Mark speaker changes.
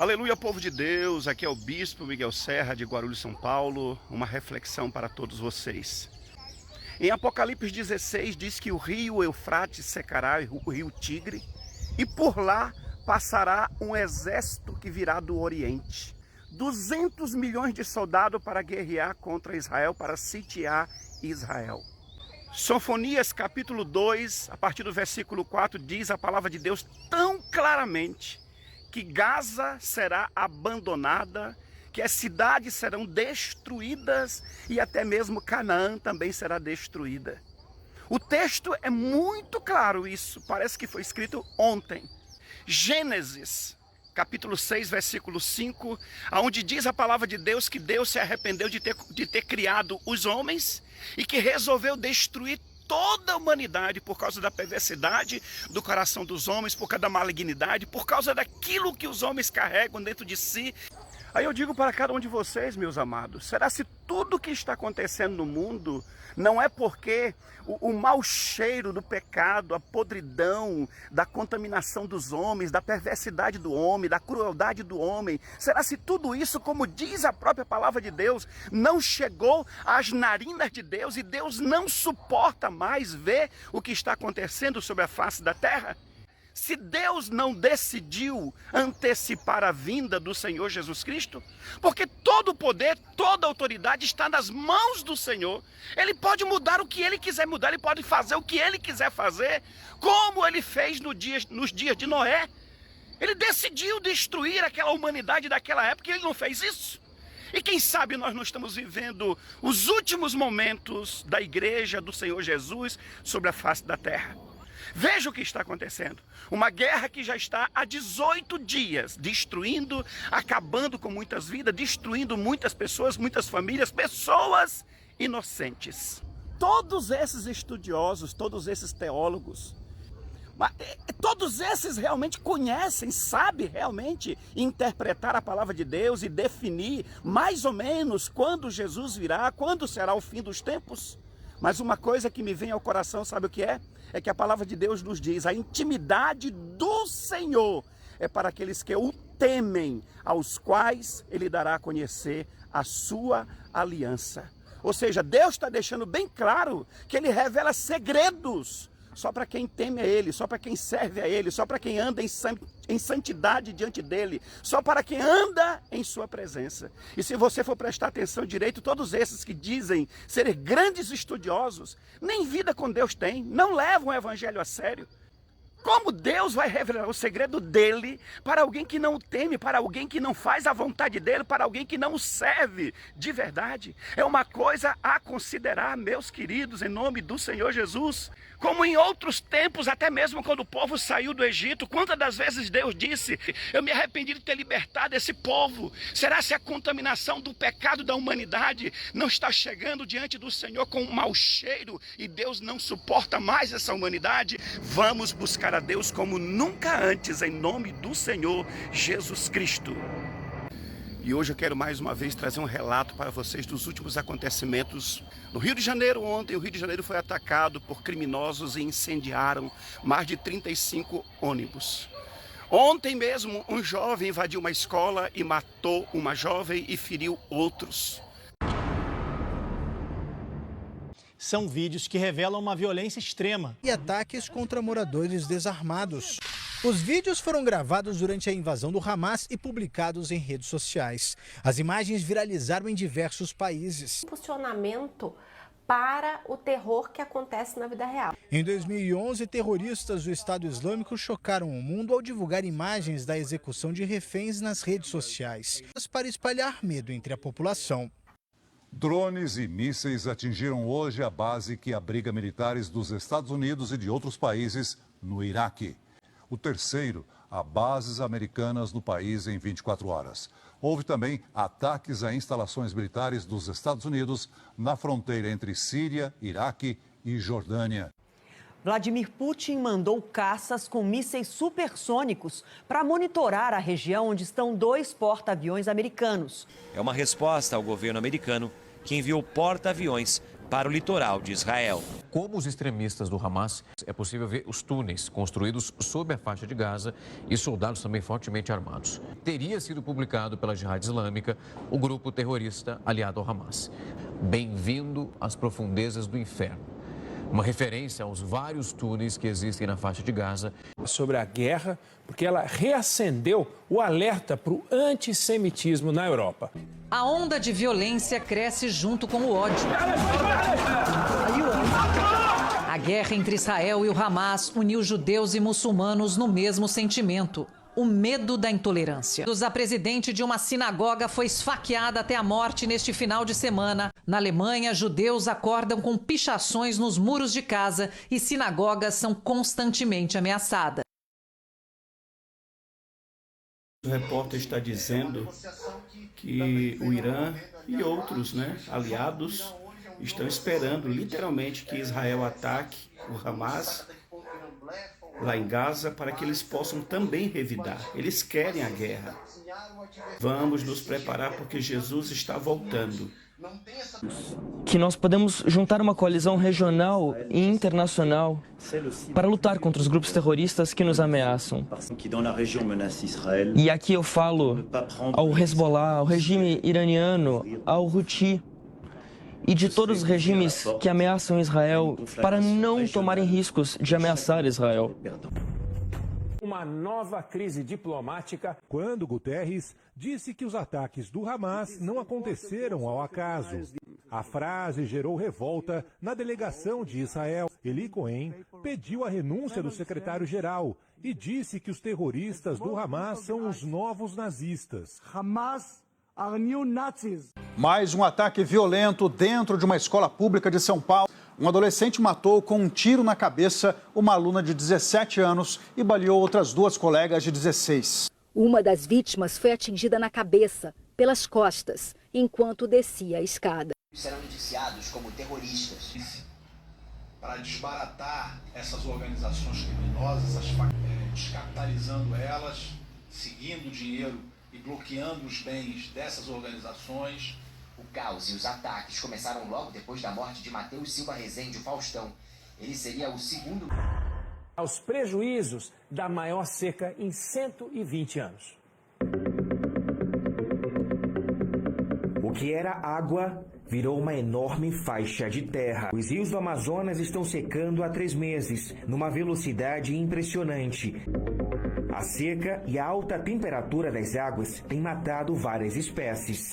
Speaker 1: Aleluia, povo de Deus, aqui é o Bispo Miguel Serra de Guarulhos, São Paulo, uma reflexão para todos vocês. Em Apocalipse 16 diz que o rio Eufrates secará, o rio Tigre, e por lá passará um exército que virá do Oriente. 200 milhões de soldados para guerrear contra Israel, para sitiar Israel. Sofonias capítulo 2, a partir do versículo 4, diz a palavra de Deus tão claramente que Gaza será abandonada, que as cidades serão destruídas e até mesmo Canaã também será destruída. O texto é muito claro isso, parece que foi escrito ontem. Gênesis, capítulo 6, versículo 5, onde diz a palavra de Deus que Deus se arrependeu de ter criado os homens e que resolveu destruir toda a humanidade por causa da perversidade do coração dos homens, por causa da malignidade, por causa daquilo que os homens carregam dentro de si. Aí eu digo para cada um de vocês, meus amados, será se tudo que está acontecendo no mundo não é porque o mau cheiro do pecado, a podridão, da contaminação dos homens, da perversidade do homem, da crueldade do homem, será se tudo isso, como diz a própria palavra de Deus, não chegou às narinas de Deus e Deus não suporta mais ver o que está acontecendo sobre a face da terra? Se Deus não decidiu antecipar a vinda do Senhor Jesus Cristo, porque todo o poder, toda a autoridade está nas mãos do Senhor. Ele pode mudar o que Ele quiser mudar, Ele pode fazer o que Ele quiser fazer, como Ele fez nos dias de Noé. Ele decidiu destruir aquela humanidade daquela época e Ele não fez isso. E quem sabe nós não estamos vivendo os últimos momentos da igreja do Senhor Jesus sobre a face da terra. Veja o que está acontecendo. Uma guerra que já está há 18 dias, destruindo, acabando com muitas vidas, destruindo muitas pessoas, muitas famílias, pessoas inocentes. Todos esses estudiosos, todos esses teólogos, todos esses realmente conhecem, sabem realmente interpretar a palavra de Deus e definir mais ou menos quando Jesus virá, quando será o fim dos tempos. Mas uma coisa que me vem ao coração, sabe o que é? É que a palavra de Deus nos diz, a intimidade do Senhor é para aqueles que o temem, aos quais Ele dará a conhecer a sua aliança. Ou seja, Deus está deixando bem claro que Ele revela segredos só para quem teme a Ele, só para quem serve a Ele, só para quem anda em santidade diante dEle, só para quem anda em sua presença. E se você for prestar atenção direito, todos esses que dizem serem grandes estudiosos, nem vida com Deus têm, não levam o Evangelho a sério. Como Deus vai revelar o segredo dele para alguém que não o teme, para alguém que não faz a vontade dele, para alguém que não o serve de verdade? É uma coisa a considerar, meus queridos, em nome do Senhor Jesus. Como em outros tempos, até mesmo quando o povo saiu do Egito, quantas das vezes Deus disse, eu me arrependi de ter libertado esse povo. Será se a contaminação do pecado da humanidade não está chegando diante do Senhor com um mau cheiro e Deus não suporta mais essa humanidade? Vamos buscar a Deus como nunca antes, em nome do Senhor Jesus Cristo. E hoje eu quero mais uma vez trazer um relato para vocês dos últimos acontecimentos. No Rio de Janeiro, ontem, o Rio de Janeiro foi atacado por criminosos e incendiaram mais de 35 ônibus. Ontem mesmo, um jovem invadiu uma escola e matou uma jovem e feriu outros.
Speaker 2: São vídeos que revelam uma violência extrema
Speaker 3: e ataques contra moradores desarmados. Os vídeos foram gravados durante a invasão do Hamas e publicados em redes sociais. As imagens viralizaram em diversos países.
Speaker 4: Impulsionamento para o terror que acontece na vida real.
Speaker 3: Em 2011, terroristas do Estado Islâmico chocaram o mundo ao divulgar imagens da execução de reféns nas redes sociais, para espalhar medo entre a população.
Speaker 5: Drones e mísseis atingiram hoje a base que abriga militares dos Estados Unidos e de outros países no Iraque. O terceiro a bases americanas no país em 24 horas. Houve também ataques a instalações militares dos Estados Unidos na fronteira entre Síria, Iraque e Jordânia.
Speaker 6: Vladimir Putin mandou caças com mísseis supersônicos para monitorar a região onde estão 2 porta-aviões americanos.
Speaker 7: É uma resposta ao governo americano, que enviou porta-aviões para o litoral de Israel.
Speaker 8: Como os extremistas do Hamas, é possível ver os túneis construídos sob a faixa de Gaza e soldados também fortemente armados. Teria sido publicado pela Jihad Islâmica, o grupo terrorista aliado ao Hamas. Bem-vindo às profundezas do inferno. Uma referência aos vários túneis que existem na faixa de Gaza.
Speaker 9: Sobre a guerra, porque ela reacendeu o alerta para o antissemitismo na Europa.
Speaker 10: A onda de violência cresce junto com o ódio. A guerra entre Israel e o Hamas uniu judeus e muçulmanos no mesmo sentimento: o medo da intolerância. A presidente de uma sinagoga foi esfaqueada até a morte neste final de semana. Na Alemanha, judeus acordam com pichações nos muros de casa e sinagogas são constantemente ameaçadas.
Speaker 1: O repórter está dizendo que o Irã e outros, aliados estão esperando literalmente que Israel ataque o Hamas lá em Gaza para que eles possam também revidar. Eles querem a guerra. Vamos nos preparar porque Jesus está voltando.
Speaker 11: Que nós podemos juntar uma coalizão regional e internacional para lutar contra os grupos terroristas que nos ameaçam. E aqui eu falo ao Hezbollah, ao regime iraniano, ao Houthi e de todos os regimes que ameaçam Israel para não tomarem riscos de ameaçar Israel.
Speaker 9: Uma nova crise diplomática
Speaker 12: quando Guterres disse que os ataques do Hamas não aconteceram ao acaso. A frase gerou revolta na delegação de Israel. Eli Cohen pediu a renúncia do secretário-geral e disse que os terroristas do Hamas são os novos nazistas.
Speaker 13: Hamas are new Nazis.
Speaker 14: Mais um ataque violento dentro de uma escola pública de São Paulo. Um adolescente matou com um tiro na cabeça uma aluna de 17 anos e baleou outras duas colegas de 16.
Speaker 15: Uma das vítimas foi atingida na cabeça, pelas costas, enquanto descia a escada.
Speaker 16: Serão indiciados como terroristas. Para desbaratar essas organizações criminosas, descapitalizando elas, seguindo o dinheiro e bloqueando os bens dessas organizações.
Speaker 17: O caos e os ataques começaram logo depois da morte de Mateus Silva Rezende, o Faustão. Ele seria o segundo...
Speaker 9: Aos prejuízos da maior seca em 120 anos.
Speaker 18: O que era água virou uma enorme faixa de terra. Os rios do Amazonas estão secando há 3 meses, numa velocidade impressionante. A seca e a alta temperatura das águas têm matado várias espécies.